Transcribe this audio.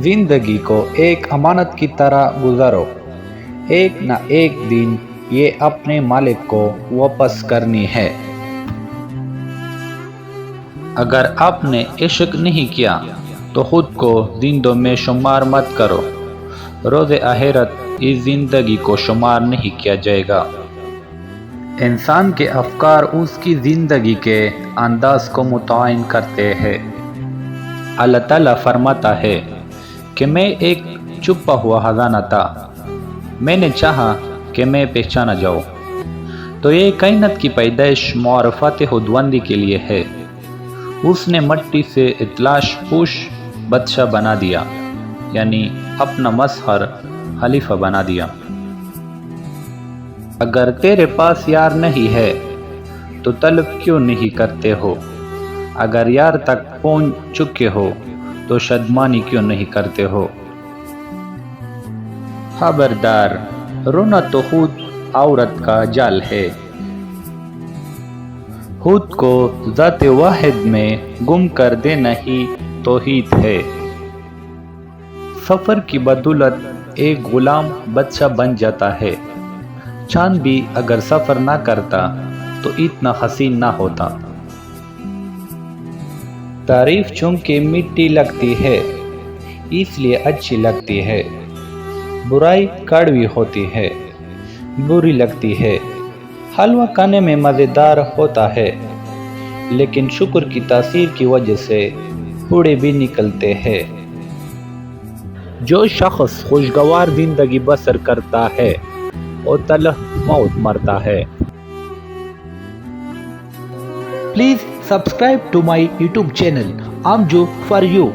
जिंदगी को एक अमानत की तरह गुजारो। एक न एक दिन ये अपने मालिक को वापस करनी है। अगर आपने इश्क नहीं किया तो खुद को जिंदों में शुमार मत करो। रोज़े आखिरत इस जिंदगी को शुमार नहीं किया जाएगा। इंसान के अफकार उसकी ज़िंदगी के अंदाज को मुतयन करते हैं। अल्लाह ताला फरमाता है कि मैं एक छुपा हुआ खजाना था, मैंने चाहा कि मैं पहचाना जाऊँ। तो ये कायनात की पैदाइश मारफत खुदवंदी के लिए है। उसने मट्टी से इतलाश पूश बादशाह बना दिया, यानी अपना मसहर खलीफा बना दिया। अगर तेरे पास यार नहीं है तो तलब क्यों नहीं करते हो? अगर यार तक पहुंच चुके हो तो शदमानी क्यों नहीं करते हो? खबरदार, रोना तो खुद औरत का जाल है। खुद को ज़ात वाहिद में गुम कर देना ही तौहीद है। सफ़र की बदौलत एक गुलाम बादशाह बन जाता है। चांद भी अगर सफ़र ना करता तो इतना हसीन ना होता। तारीफ चूंकि मिट्टी लगती है इसलिए अच्छी लगती है। बुराई कड़वी होती है, बुरी लगती है। हलवा खाने में मज़ेदार होता है, लेकिन शुक्र की तासीर की वजह से पूड़े भी निकलते हैं। जो शख्स खुशगवार जिंदगी बसर करता है और तलख मौत मरता है। Please subscribe to my YouTube channel Amju for you.